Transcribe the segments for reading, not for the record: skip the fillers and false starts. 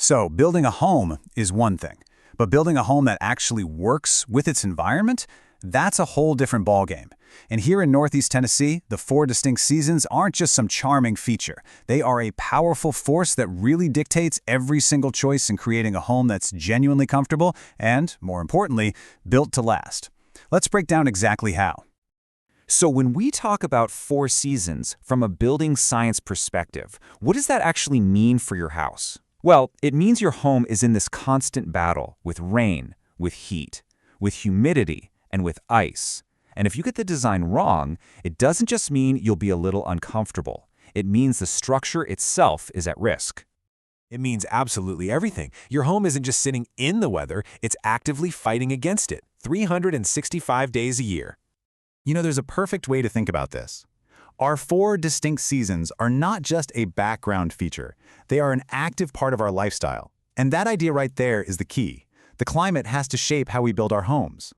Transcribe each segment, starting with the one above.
So, building a home is one thing, but building a home that actually works with its environment, that's a whole different ballgame. And here in Northeast Tennessee, the 4 distinct seasons aren't just some charming feature. They are a powerful force that really dictates every single choice in creating a home that's genuinely comfortable and, more importantly, built to last. Let's break down exactly how. So when we talk about 4 seasons from a building science perspective, what does that actually mean for your house? Well, it means your home is in this constant battle with rain, with heat, with humidity, and with ice. And if you get the design wrong, it doesn't just mean you'll be a little uncomfortable. It means the structure itself is at risk. It means absolutely everything. Your home isn't just sitting in the weather, it's actively fighting against it, 365 days a year. There's a perfect way to think about this. Our 4 distinct seasons are not just a background feature. They are an active part of our lifestyle. And that idea right there is the key. The climate has to shape how we build our homes.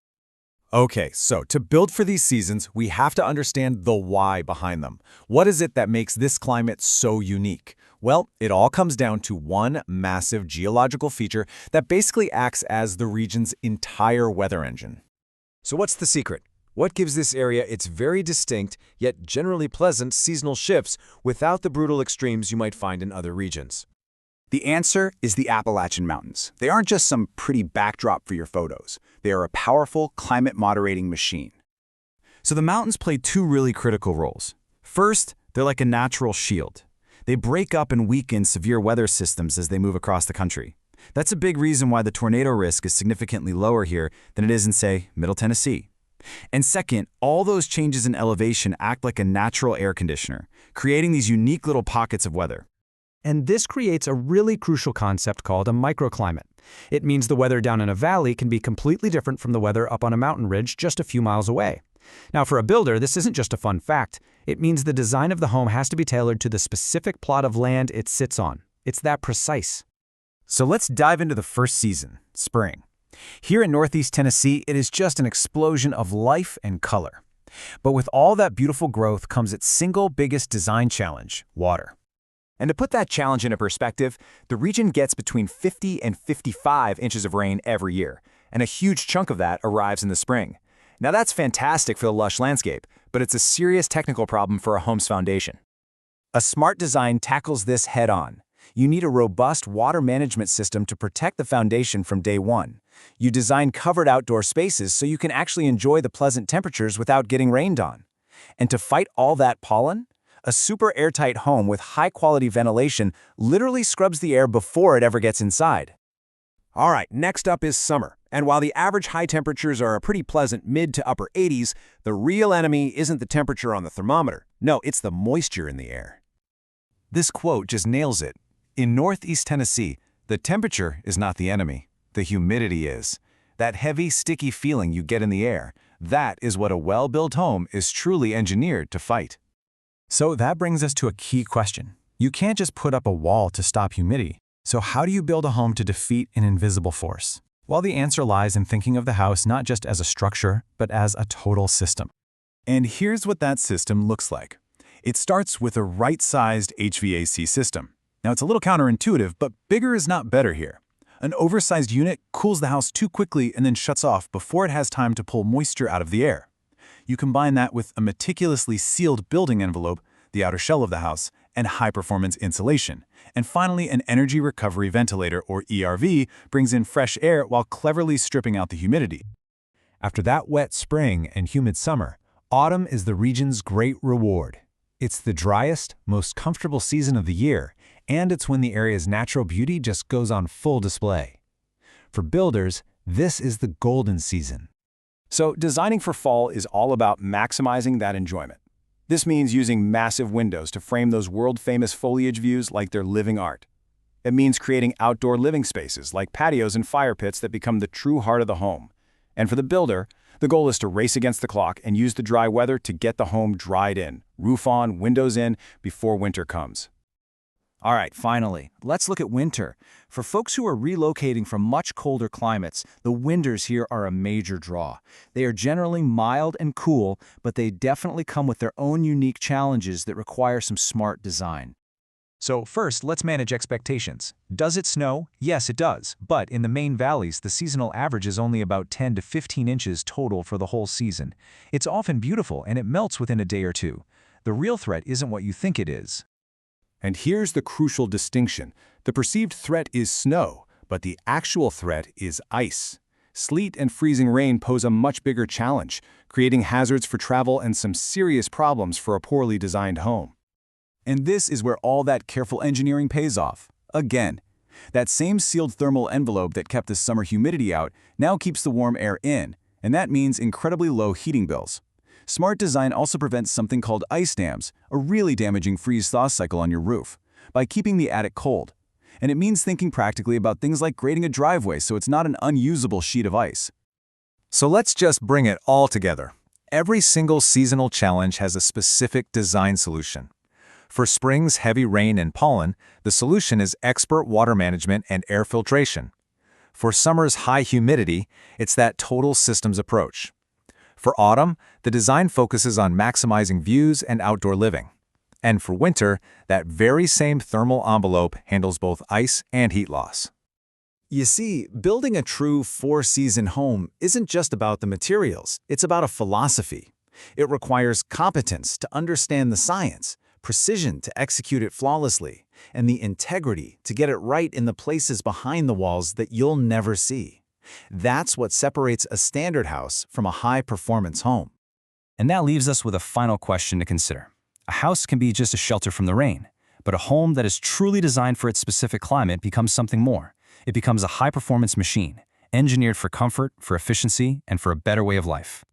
Okay, so to build for these seasons, we have to understand the why behind them. What is it that makes this climate so unique? Well, it all comes down to one massive geological feature that basically acts as the region's entire weather engine. So what's the secret? What gives this area its very distinct, yet generally pleasant seasonal shifts without the brutal extremes you might find in other regions? The answer is the Appalachian Mountains. They aren't just some pretty backdrop for your photos. They are a powerful climate-moderating machine. So the mountains play 2 really critical roles. First, they're like a natural shield. They break up and weaken severe weather systems as they move across the country. That's a big reason why the tornado risk is significantly lower here than it is in, say, Middle Tennessee. And second, all those changes in elevation act like a natural air conditioner, creating these unique little pockets of weather. And this creates a really crucial concept called a microclimate. It means the weather down in a valley can be completely different from the weather up on a mountain ridge just a few miles away. Now, for a builder, this isn't just a fun fact. It means the design of the home has to be tailored to the specific plot of land it sits on. It's that precise. So let's dive into the first season, spring. Here in Northeast Tennessee, it is just an explosion of life and color. But with all that beautiful growth comes its single biggest design challenge, water. And to put that challenge into perspective, the region gets between 50 and 55 inches of rain every year, and a huge chunk of that arrives in the spring. Now that's fantastic for the lush landscape, but it's a serious technical problem for a home's foundation. A smart design tackles this head-on. You need a robust water management system to protect the foundation from day one. You design covered outdoor spaces so you can actually enjoy the pleasant temperatures without getting rained on. And to fight all that pollen, a super airtight home with high-quality ventilation literally scrubs the air before it ever gets inside. All right, next up is summer. And while the average high temperatures are a pretty pleasant mid to upper 80s, the real enemy isn't the temperature on the thermometer. No, it's the moisture in the air. This quote just nails it. In Northeast Tennessee, the temperature is not the enemy. The humidity is. That heavy, sticky feeling you get in the air, that is what a well-built home is truly engineered to fight. So that brings us to a key question. You can't just put up a wall to stop humidity. So how do you build a home to defeat an invisible force? Well, the answer lies in thinking of the house not just as a structure, but as a total system. And here's what that system looks like. It starts with a right-sized HVAC system. Now, it's a little counterintuitive, but bigger is not better here. An oversized unit cools the house too quickly and then shuts off before it has time to pull moisture out of the air. You combine that with a meticulously sealed building envelope, the outer shell of the house, and high-performance insulation. And finally, an energy recovery ventilator, or ERV, brings in fresh air while cleverly stripping out the humidity. After that wet spring and humid summer, autumn is the region's great reward. It's the driest, most comfortable season of the year, and it's when the area's natural beauty just goes on full display. For builders, this is the golden season. So designing for fall is all about maximizing that enjoyment. This means using massive windows to frame those world-famous foliage views like they're living art. It means creating outdoor living spaces like patios and fire pits that become the true heart of the home. And for the builder, the goal is to race against the clock and use the dry weather to get the home dried in, roof on, windows in, before winter comes. All right, finally, let's look at winter. For folks who are relocating from much colder climates, the winters here are a major draw. They are generally mild and cool, but they definitely come with their own unique challenges that require some smart design. So first, let's manage expectations. Does it snow? Yes, it does. But in the main valleys, the seasonal average is only about 10 to 15 inches total for the whole season. It's often beautiful and it melts within a day or two. The real threat isn't what you think it is. And here's the crucial distinction. The perceived threat is snow, but the actual threat is ice. Sleet and freezing rain pose a much bigger challenge, creating hazards for travel and some serious problems for a poorly designed home. And this is where all that careful engineering pays off. Again, that same sealed thermal envelope that kept the summer humidity out now keeps the warm air in, and that means incredibly low heating bills. Smart design also prevents something called ice dams, a really damaging freeze-thaw cycle on your roof, by keeping the attic cold. And it means thinking practically about things like grading a driveway so it's not an unusable sheet of ice. So let's just bring it all together. Every single seasonal challenge has a specific design solution. For spring's heavy rain and pollen, the solution is expert water management and air filtration. For summer's high humidity, it's that total systems approach. For autumn, the design focuses on maximizing views and outdoor living. And for winter, that very same thermal envelope handles both ice and heat loss. You see, building a true four-season home isn't just about the materials, it's about a philosophy. It requires competence to understand the science, precision to execute it flawlessly, and the integrity to get it right in the places behind the walls that you'll never see. That's what separates a standard house from a high-performance home. And that leaves us with a final question to consider. A house can be just a shelter from the rain, but a home that is truly designed for its specific climate becomes something more. It becomes a high-performance machine, engineered for comfort, for efficiency, and for a better way of life.